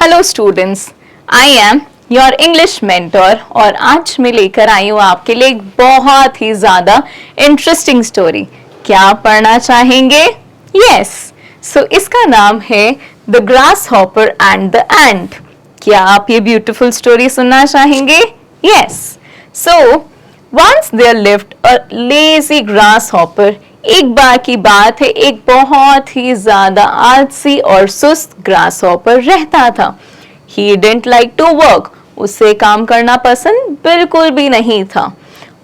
Hello students, I am your English mentor और आज मैं लेकर आई हूँ आपके लिए एक बहुत ही ज़्यादा इंटरेस्टिंग स्टोरी। क्या पढ़ना चाहेंगे? यस, सो इसका नाम है the grasshopper and the ant. क्या आप ये ब्यूटीफुल स्टोरी सुनना चाहेंगे? Yes, so once there lived a lazy grasshopper. एक बार की बात है, एक बहुत ही ज्यादा आलसी और सुस्त ग्रास हॉपर रहता था। He didn't like to work, उसे काम करना पसंद बिल्कुल भी नहीं था।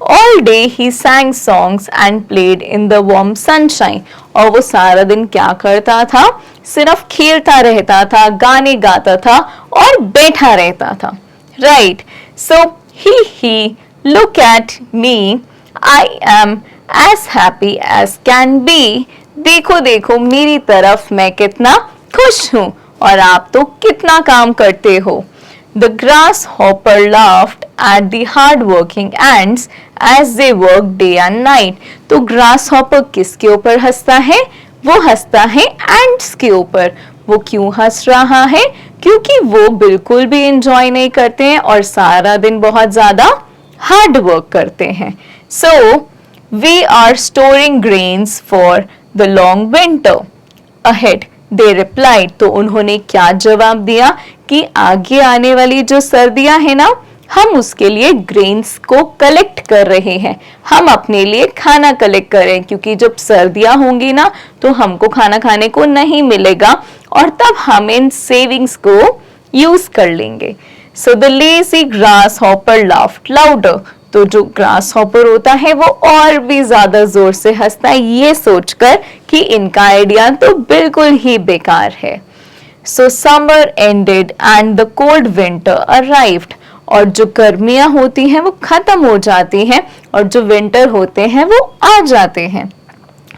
All day he sang songs and played in the warm sunshine। और वो सारा दिन क्या करता था? सिर्फ खेलता रहता था, गाने गाता था और बैठा रहता था। Right, so he look at me, I am as happy as can be। देखो देखो मेरी तरफ, मैं कितना खुश हूँ और आप तो कितना काम करते हो। The grasshopper laughed at the hard-working ants as they worked day and night। तो grasshopper किसके ऊपर हंसता है? वो हंसता है ants के ऊपर। वो क्यों हंस रहा है? क्योंकि वो बिल्कुल भी enjoy नहीं करते हैं और सारा दिन बहुत ज्यादा हार्ड वर्क करते हैं। So we are storing grains for the long winter ahead, they replied। तो उन्होंने क्या जवाब दिया कि आगे आने वाली जो सर्दियां है ना, हम उसके लिए ग्रेन्स को कलेक्ट कर रहे हैं। हम अपने लिए खाना कलेक्ट कर रहे हैं क्योंकि जब सर्दियां होंगी ना तो हमको खाना खाने को नहीं मिलेगा और तब हम इन सेविंग्स को यूज कर लेंगे। So the lazy grasshopper laughed louder। तो जो ग्रास हॉपर होता है वो और भी ज्यादा जोर से हंसता है, ये सोचकर कि इनका आइडिया तो बिल्कुल ही बेकार है। So summer ended and the cold winter arrived। और जो गर्मियां होती हैं वो खत्म हो जाती हैं और जो विंटर होते हैं वो आ जाते हैं।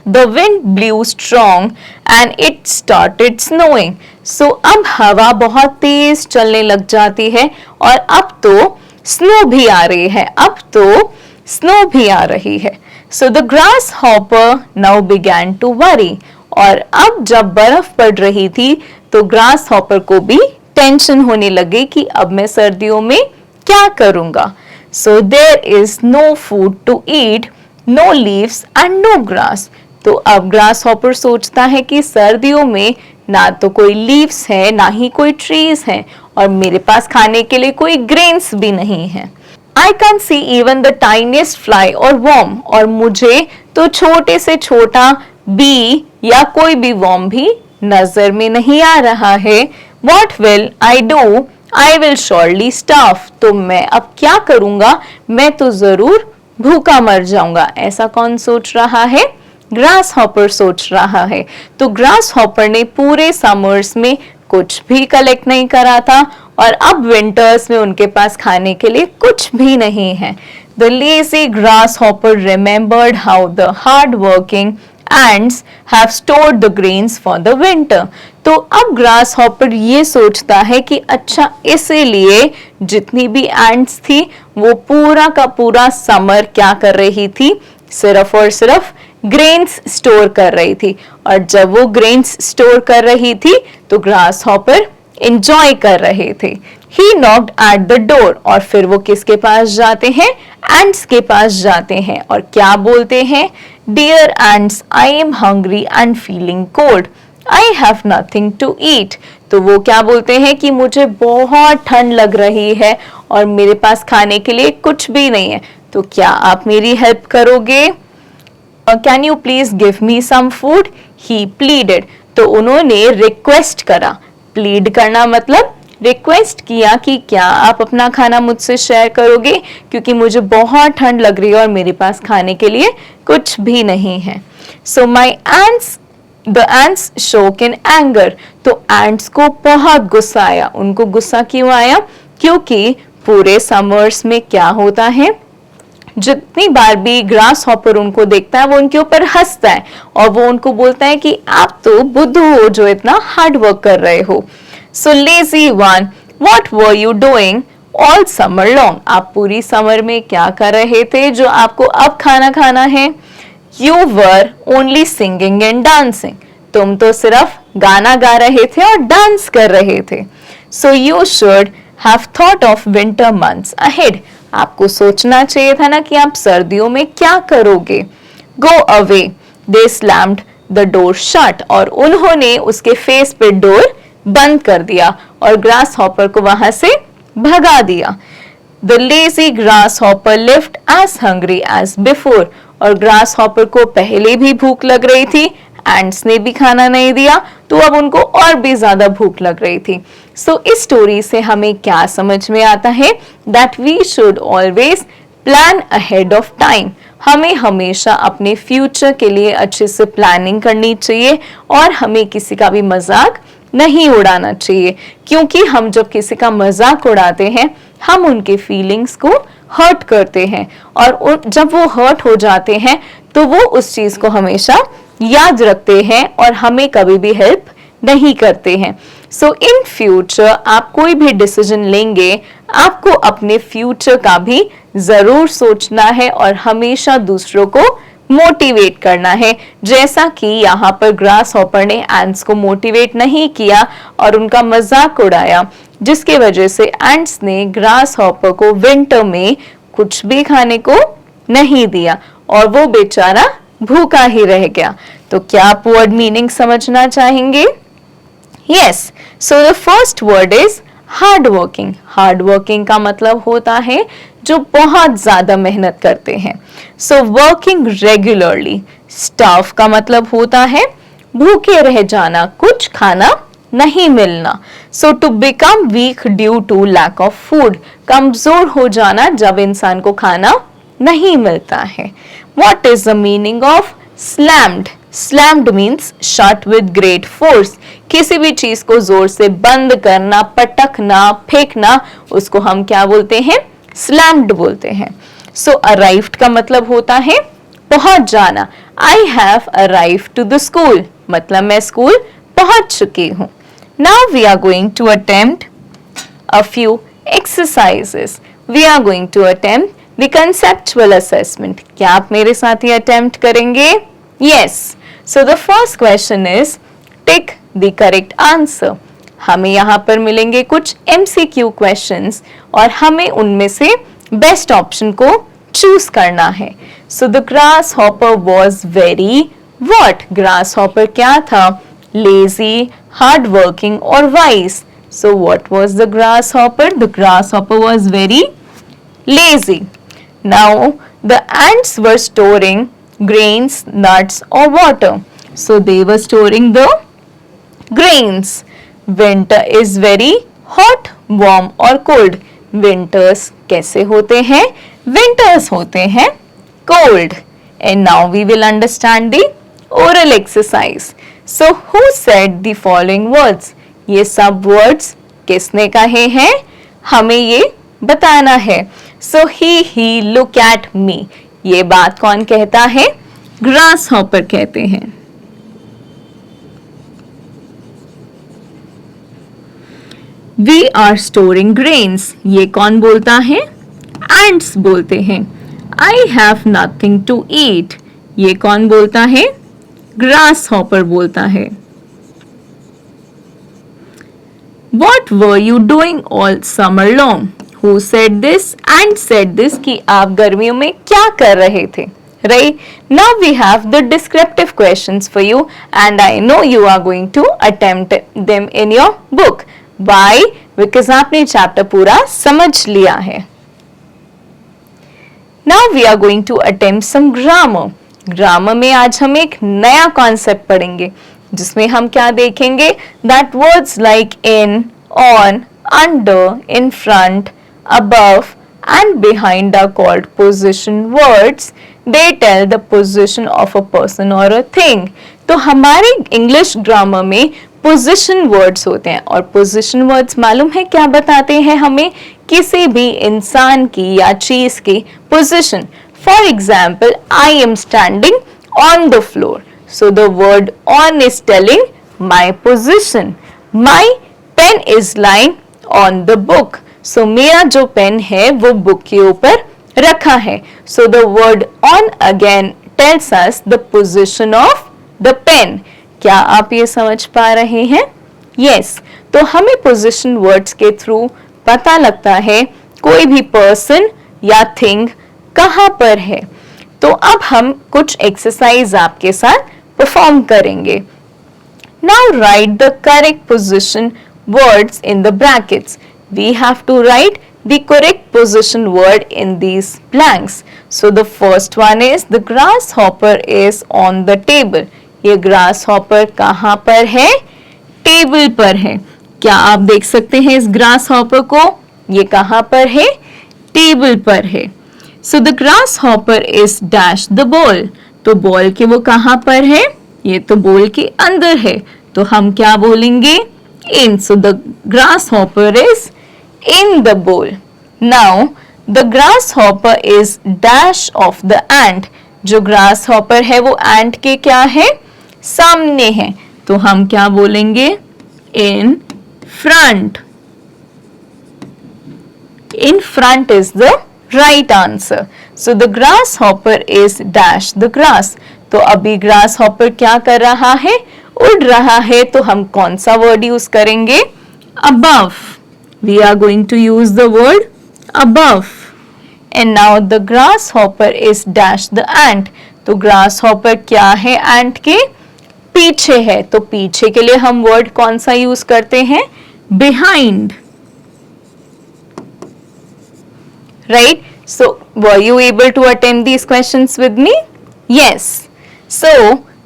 The wind blew strong and it started snowing। So अब हवा बहुत तेज चलने लग जाती है और अब तो स्नो भी आ रही है, अब तो स्नो भी आ रही है। So the grasshopper now began to worry। और अब जब बर्फ पड़ रही थी तो ग्रास हॉपर को भी टेंशन होने लगी कि अब मैं सर्दियों में क्या करूंगा। So there is no food to eat, no leaves and no grass। तो अब ग्रास हॉपर सोचता है कि सर्दियों में ना तो कोई लीव्स है, ना ही कोई ट्रीज है और मेरे पास खाने के लिए कोई ग्रेन्स भी नहीं है। I can't see even the tiniest fly or worm। और मुझे तो छोटे से छोटा बी या कोई भी worm भी नजर में नहीं आ रहा है। What will I do? I will surely starve। तो मैं अब क्या करूंगा? मैं तो जरूर भूखा मर जाऊंगा। ऐसा कौन सोच रहा है? ग्रास हॉपर सोच रहा है। तो ग्रास हॉपर ने पूरे समर्स में कुछ भी कलेक्ट नहीं करा था और अब विंटर्स में उनके पास खाने के लिए कुछ भी नहीं है। The lazy grasshopper remembered how the hard-working ants have stored the grains for the winter। तो अब ग्रास हॉपर ये सोचता है कि अच्छा, इसीलिए जितनी भी एंट्स थी वो पूरा का पूरा समर क्या कर रही थी? सिर्फ और सिर्फ ग्रेन्स स्टोर कर रही थी। और जब वो ग्रेन्स स्टोर कर रही थी तो ग्रास हॉपर एंजॉय कर रहे थे। ही नॉक्ड एट द डोर। और फिर वो किसके पास जाते हैं? एंट्स के पास जाते हैं और क्या बोलते हैं? Dear ants, I am hungry and feeling cold, I have nothing to eat. तो वो क्या बोलते हैं कि मुझे बहुत ठंड लग रही है और मेरे पास खाने के लिए कुछ भी नहीं है, तो क्या आप मेरी हेल्प करोगे? Can you please give me some food? He pleaded। तो उन्होंने रिक्वेस्ट करा। प्लीड करना मतलब रिक्वेस्ट किया कि क्या आप अपना खाना मुझसे शेयर करोगे क्योंकि मुझे बहुत ठंड लग रही है और मेरे पास खाने के लिए कुछ भी नहीं है। So my ants, the ants shook in anger। तो ants को बहुत गुस्सा आया। उनको गुस्सा क्यों आया? क्योंकि पूरे समर्स में क्या होता है, जितनी बार भी ग्रास हॉपर उनको देखता है वो उनके ऊपर हंसता है और वो उनको बोलता है कि आप तो बुद्धू हो जो इतना हार्ड वर्क कर रहे हो। So lazy one, what were you doing all summer long. आप पूरी समर में क्या कर रहे थे जो आपको अब खाना खाना है? You were only singing and dancing. तुम तो सिर्फ गाना गा रहे थे और डांस कर रहे थे। So you should have thought of winter months ahead. आपको सोचना चाहिए था ना कि आप सर्दियों में क्या करोगे. Go away. They slammed the door shut. और उन्होंने उसके फेस पे डोर बंद कर दिया और ग्रास हॉपर को वहां से भगा दिया. The lazy grasshopper left as hungry as before. और ग्रास हॉपर को पहले भी भूख लग रही थी, एंड्स ने भी खाना नहीं दिया, तो अब उनको और भी ज्यादा भूख लग रही थी. सो इस स्टोरी से हमें क्या समझ में आता है? That we should always plan ahead of time. हमें हमेशा अपने फ्यूचर के लिए अच्छे से प्लानिंग करनी चाहिए और हमें किसी का भी मजाक नहीं उड़ाना चाहिए, क्योंकि हम जब किसी का मजाक उड़ाते हैं हम उनके फीलिंग्स को हर्ट करते हैं, और जब वो हर्ट हो जाते हैं तो वो उस चीज को हमेशा याद रखते हैं और हमें कभी भी हेल्प नहीं करते हैं. सो इन फ्यूचर आप कोई भी डिसीजन लेंगे, आपको अपने फ्यूचर का भी जरूर सोचना है और हमेशा दूसरों को मोटिवेट करना है. जैसा कि यहाँ पर ग्रास हॉपर ने एंट्स को मोटिवेट नहीं किया और उनका मजाक उड़ाया, जिसके वजह से एंट्स ने ग्रास हॉपर को विंटर में कुछ भी खाने को नहीं दिया और वो बेचारा भूखा ही रह गया. तो क्या आप वर्ड मीनिंग समझना चाहेंगे? Yes. So the first word is hard working. Hard working का मतलब होता है जो बहुत ज्यादा मेहनत करते हैं. So working regularly. स्टार्व का मतलब होता है भूखे रह जाना, कुछ खाना नहीं मिलना. So to become weak due to lack of food. कमजोर हो जाना जब इंसान को खाना नहीं मिलता है. What is the meaning of slammed? Slammed means shut with great force. किसी भी चीज को जोर से बंद करना, पटकना, फेंकना, उसको हम क्या बोलते हैं? Slammed बोलते हैं. So arrived का मतलब होता है पहुंच जाना. I have arrived to the school. मतलब मैं स्कूल पहुंच चुकी हूँ. Now we are going to attempt a few exercises. We are going to attempt the conceptual assessment. क्या आप मेरे साथ ही attempt करेंगे? Yes. So the first question is tick the correct answer. हमें यहाँ पर मिलेंगे कुछ MCQ questions और हमें उनमें से बेस्ट ऑप्शन को चूज करना है. So the grasshopper was very what? Grasshopper क्या था? Lazy, hardworking और wise. So what was the grasshopper? The grasshopper was very lazy. Now the ants were storing grains, nuts or water. So they were storing the grains. Winter is very hot, warm or cold. Winters कैसे होते हैं? Winters होते हैं cold. And now we will understand the oral exercise. So who said the following words? ये सब words किसने कहे हैं? हमें ये बताना है. So he look at me. ये बात कौन कहता है? ग्रासहॉपर कहते हैं. We are storing grains. ये कौन बोलता है? Ants बोलते हैं. I have nothing to eat. ये कौन बोलता है? ग्रासहॉपर बोलता है. What were you doing all summer long? Who said this? And said this कि आप गर्मियों में क्या कर रहे थे? Right? Now we have the descriptive questions for you and I know you are going to attempt them in your book. Why? Because आपने chapter पूरा समझ लिया है. Now we are going to attempt some grammar. Grammar में आज हम एक नया कॉन्सेप्ट पढ़ेंगे जिसमें हम क्या देखेंगे? That words like in, on, under, in front, above and behind are called position words. They tell the position of a person or a thing. तो हमारे इंग्लिश ग्रामर में पोजिशन वर्ड्स होते हैं और पोजिशन वर्ड्स मालूम है क्या बताते हैं हमें? किसी भी इंसान की या चीज की position. For example, I am standing on the floor. So the word on is telling my position. My pen is lying on the book. So मेरा जो पेन है वो बुक के ऊपर रखा है. So the word on again tells us the position of the pen. क्या आप ये समझ पा रहे हैं? Yes. तो हमें पोजीशन वर्ड्स के थ्रू पता लगता है कोई भी पर्सन या थिंग कहाँ पर है। तो अब हम कुछ एक्सरसाइज आपके साथ परफॉर्म करेंगे। Now write the correct position words in the brackets. We have to write the correct position word in these blanks. So the first one is the grasshopper is on the table. ये grasshopper कहाँ पर है? Table पर है। क्या आप देख सकते हैं इस grasshopper को? ये कहाँ पर है? टेबल पर है। So the grasshopper is dash the ball. तो बॉल के वो कहाँ पर है? ये तो बॉल के अंदर है, तो हम क्या बोलेंगे? In. So the grasshopper is in the bowl. Now the grasshopper is dash of the ant. जो grasshopper है वो ant के क्या है? सामने है, तो हम क्या बोलेंगे? In front. In front is the right answer. So the grasshopper is dash the grass. तो अभी grasshopper क्या कर रहा है? उड़ रहा है, तो हम कौन सा वर्ड यूज करेंगे? Above. We are going to use the word above. And now the grasshopper is dash the ant. तो grasshopper क्या है? ant के पीछे है, तो पीछे के लिए हम वर्ड कौन सा यूज करते हैं? Behind. Right? So were you able to attend these questions with me? Yes. So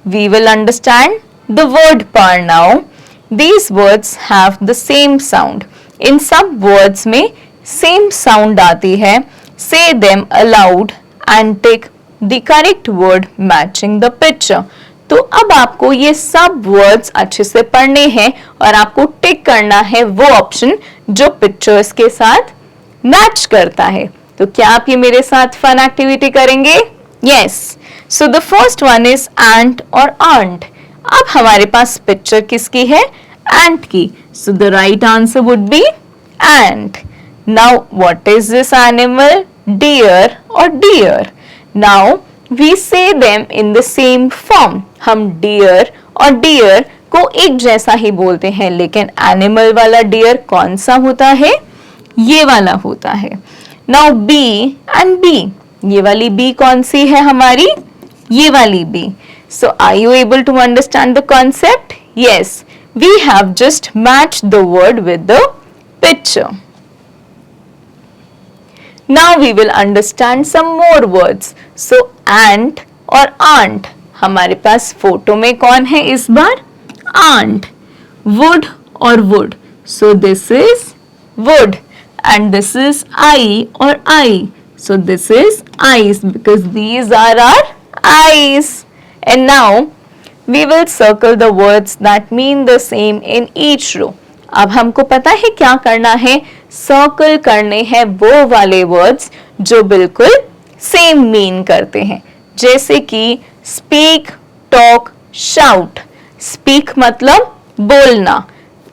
we will understand the word part now. These words have the same sound. इन सब words में same sound आती है. Say them aloud and take the correct word matching the picture. तो अब आपको ये सब words अच्छे से पढ़ने हैं और आपको टिक करना है वो ऑप्शन जो पिक्चर्स के साथ मैच करता है। तो क्या आप ये मेरे साथ फन एक्टिविटी करेंगे? Yes. So the first one is ant और aunt. अब हमारे पास पिक्चर किसकी है? ant की. So the right answer would be ant. Now what is this animal? Deer or deer. Now we say them in the same form. हम deer और deer को एक जैसा ही बोलते हैं, लेकिन animal वाला deer कौन सा होता है? ये वाला होता है। Now bee and bee. ये वाली bee कौन सी है हमारी? ये वाली bee. So are you able to understand the concept? Yes. We have just matched the word with the picture. Now we will understand some more words. So ant और aunt. हमारे पास photo में कौन है इस बार? Aunt. Wood और wood. So this is wood. And this is eye or eye. So this is eyes because these are our eyes. And now we will circle the words that mean the same in each row. अब हमको पता है क्या करना है? Circle करने हैं वो वाले वर्ड्स जो बिल्कुल सेम मीन करते हैं, जैसे कि स्पीक, टॉक, शाउट. स्पीक मतलब बोलना,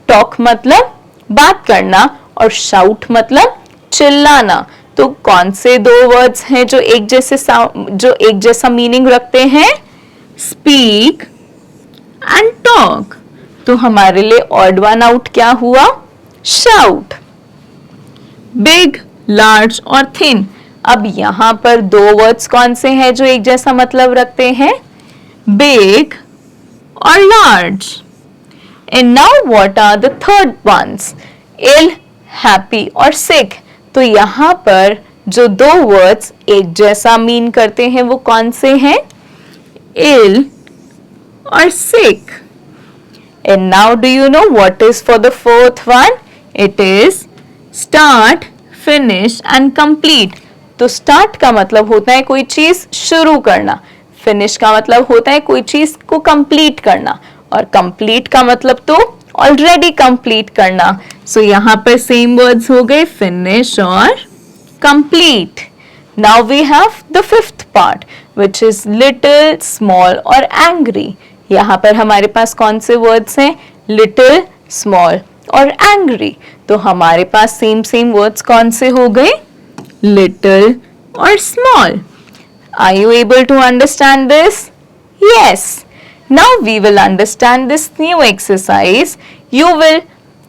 टॉक मतलब बात करना और शाउट मतलब चिल्लाना. तो कौन से दो वर्ड्स हैं जो एक जैसा मीनिंग रखते हैं? Speak and talk. तो हमारे लिए ऑड वन आउट क्या हुआ? शाउट. बिग, लार्ज और थिन. अब यहां पर दो वर्ड्स कौन से हैं जो एक जैसा मतलब रखते हैं? बिग और large. And now what are the third ones? Ill, happy और सिक. तो यहां पर जो दो वर्ड्स एक जैसा मीन करते हैं वो कौन से हैं? इल और sick. And now do you know what is for the fourth one? It is start, finish and complete. तो start का मतलब होता है कोई चीज शुरू करना, finish का मतलब होता है कोई चीज को complete करना और complete का मतलब तो already complete करना. So यहाँ पर same words हो गए finish और complete. Now we have the fifth part which is little, small और angry. यहाँ पर हमारे पास कौन से वर्ड्स हैं? लिटिल, स्मॉल और एंग्री. तो हमारे पास सेम वर्ड्स कौन से हो गए? लिटिल और small. Are you able to understand this? Yes. Now we will understand this new exercise. You will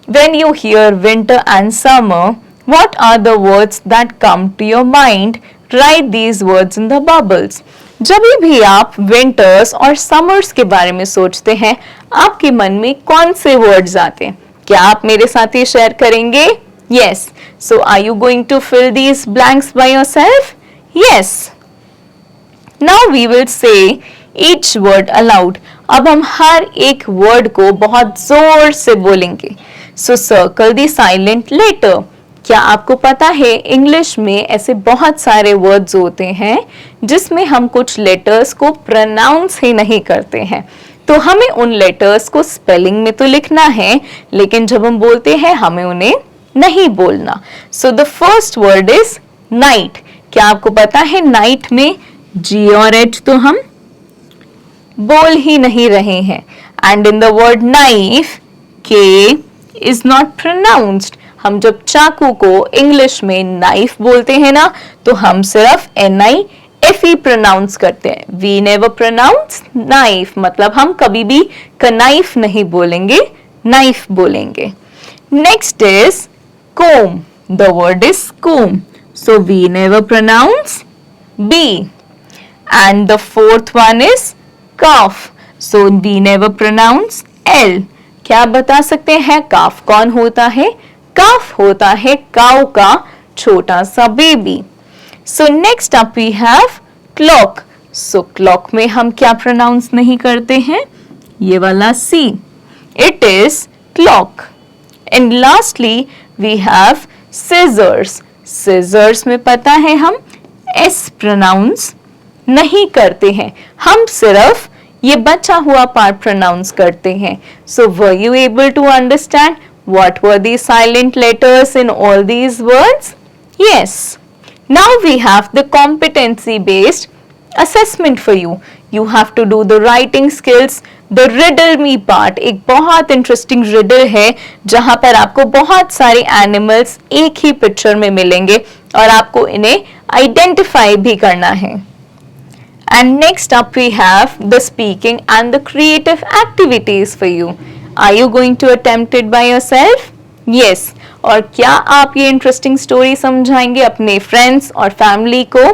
When you hear winter and summer, what are the words that come to your mind? Write these words in the bubbles. जब भी आप winters और summers के बारे में सोचते हैं, आपके मन में कौन से वर्ड्स आते हैं? क्या आप मेरे साथ ये शेयर करेंगे? Yes. So are you going to fill these blanks by yourself? Yes. Now we will say each word aloud. अब हम हर एक वर्ड को बहुत जोर से बोलेंगे. So circle the silent letter. क्या आपको पता है इंग्लिश में ऐसे बहुत सारे वर्ड्स होते हैं जिसमें हम कुछ लेटर्स को प्रोनाउंस ही नहीं करते हैं, तो हमें उन लेटर्स को स्पेलिंग में तो लिखना है, लेकिन जब हम बोलते हैं हमें उन्हें नहीं बोलना. So the first word is night. क्या आपको पता है नाइट में जी और एच तो हम बोल ही नहीं रहे हैं. And in the word knife के इज नॉट प्रोनाउंस्ड. हम जब चाकू को इंग्लिश में नाइफ बोलते हैं ना, तो हम सिर्फ NIFE प्रोनाउंस करते हैं. वी नेवर प्रोनाउंस नाइफ, मतलब हम कभी भी कनाइफ नहीं बोलेंगे, नाइफ बोलेंगे. Next is comb. The word is comb. So we never pronounce B. And the fourth one is cough. So we never pronounce L. क्या बता सकते हैं काफ कौन होता है? काफ होता है काऊ का छोटा सा baby. So next up we have clock. So clock में हम क्या प्रोनाउंस नहीं करते हैं? ये वाला C. It is clock. And lastly we have scissors. scissors में पता है हम S प्रोनाउंस नहीं करते हैं, हम सिर्फ ये बचा हुआ पार्ट प्रोनाउंस करते हैं. So were you able to understand what were the silent letters in all these words? Yes. Now we have the competency based assessment for you. You have to do the writing skills. The riddle me part एक बहुत interesting riddle है जहां पर आपको बहुत सारे animals एक ही picture में मिलेंगे और आपको इन्हें आइडेंटिफाई भी करना है. And next up we have the speaking and the creative activities for you. Are you going to attempt it by yourself? Yes. और क्या आप ये इंटरेस्टिंग स्टोरी समझाएंगे अपने फ्रेंड्स और फैमिली को?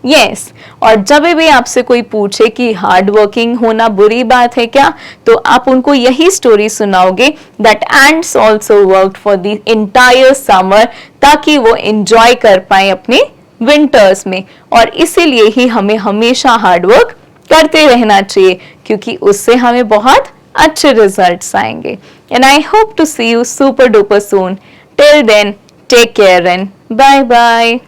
Yes. और जब भी आपसे कोई पूछे कि हार्ड वर्किंग होना बुरी बात है क्या, तो आप उनको यही story सुनाओगे that ants also worked for the entire summer, ताकि वो एंजॉय कर पाए अपने विंटर्स में. और इसीलिए ही हमें हमेशा हार्ड वर्क करते रहना चाहिए, क्योंकि उससे हमें बहुत अच्छे रिजल्ट्स आएंगे. And I hope to see you super duper soon. Till then, take care and bye bye.